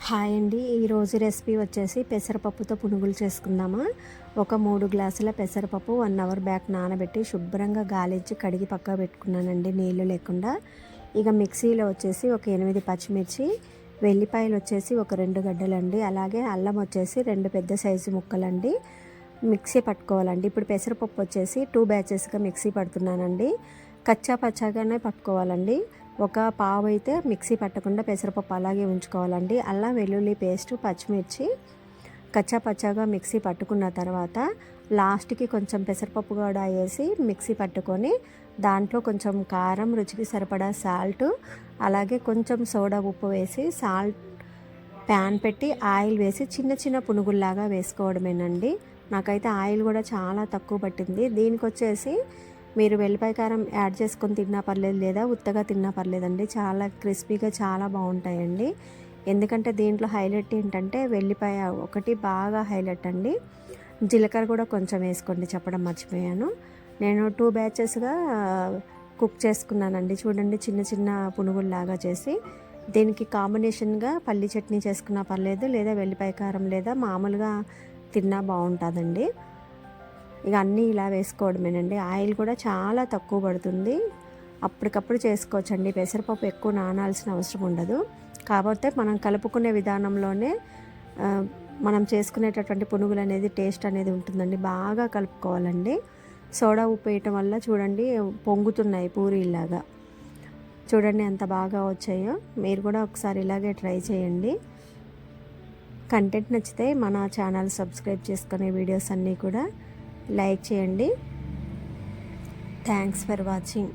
Hi అండి. ఈరోజు recipe వచ్చేసి పెసరపప్పుతో పునుగులు చేసుకుందామా. ఒక 3 గ్లాసుల పెసరపప్పు 1 అవర్ బ్యాక్ నానబెట్టి శుభ్రంగా గాలించి కడిగి పక్క పెట్టుకున్నానండి, నీళ్ళు లేకుండా. ఇక మిక్సీలో వచ్చేసి ఒక 8 పచ్చిమిర్చి, వెల్లిపాయలు వచ్చేసి ఒక 2 గడ్డలండి, అలాగే అల్లం వచ్చేసి 2 పెద్ద సైజు ముక్కలండి మిక్సీ పట్టుకోవాలండి. ఇప్పుడు పెసరపప్పు వచ్చేసి 2 బ్యాచెస్గా మిక్సీ పడుతున్నానండి. కచ్చా పచ్చాగానే పట్టుకోవాలండి. ఒక పావు అయితే మిక్సీ పట్టకుండా పెసరపప్పు అలాగే ఉంచుకోవాలండి. అల్లం వెల్లుల్లి పేస్టు, పచ్చిమిర్చి కచ్చా పచ్చాగా మిక్సీ పట్టుకున్న తర్వాత లాస్ట్కి కొంచెం పెసరపప్పు కూడా వేసి మిక్సీ పట్టుకొని దాంట్లో కొంచెం కారం, రుచికి సరిపడా సాల్ట్, అలాగే కొంచెం సోడా ఉప్పు వేసి ప్యాన్ పెట్టి ఆయిల్ వేసి చిన్న చిన్న పునుగుల్లాగా వేసుకోవడమేనండి. నాకైతే ఆయిల్ కూడా చాలా తక్కువ పట్టింది. దీనికి వచ్చేసి మీరు వెల్లిపాయ కారం యాడ్ చేసుకొని తిన్నా పర్లేదు, లేదా ఉత్తగా తిన్నా పర్లేదండి. చాలా క్రిస్పీగా చాలా బాగుంటాయండి. ఎందుకంటే దీంట్లో హైలైట్ ఏంటంటే వెల్లిపాయ ఒకటి బాగా హైలైట్ అండి. జీలకర్ర కూడా కొంచెం వేసుకోండి, చెప్పడం మర్చిపోయాను. నేను 2 బ్యాచెస్గా కుక్ చేసుకున్నానండి. చూడండి, చిన్న చిన్న పునుగుల్లాగా చేసి దీనికి కాంబినేషన్గా పల్లి చట్నీ చేసుకున్నా పర్లేదు, లేదా వెల్లిపాయ కారం, లేదా మామూలుగా తిన్నా బాగుంటుందండి. ఇక అన్నీ ఇలా వేసుకోవడమేనండి. ఆయిల్ కూడా చాలా తక్కువ పడుతుంది. అప్పటికప్పుడు చేసుకోవచ్చండి. పెసరపప్పు ఎక్కువ నానాల్సిన అవసరం ఉండదు. కాకపోతే మనం కలుపుకునే విధానంలోనే మనం చేసుకునేటటువంటి పునుగులు అనేది టేస్ట్ అనేది ఉంటుందండి. బాగా కలుపుకోవాలండి. సోడా ఉప్పు వేయటం వల్ల చూడండి పొంగుతున్నాయి పూరీలాగా. చూడండి ఎంత బాగా వచ్చాయో. మీరు కూడా ఒకసారి ఇలాగే ట్రై చేయండి. కంటెంట్ నచ్చితే మన ఛానల్ సబ్స్క్రైబ్ చేసుకునే వీడియోస్ అన్నీ కూడా లైక్ చేయండి. Thanks for watching.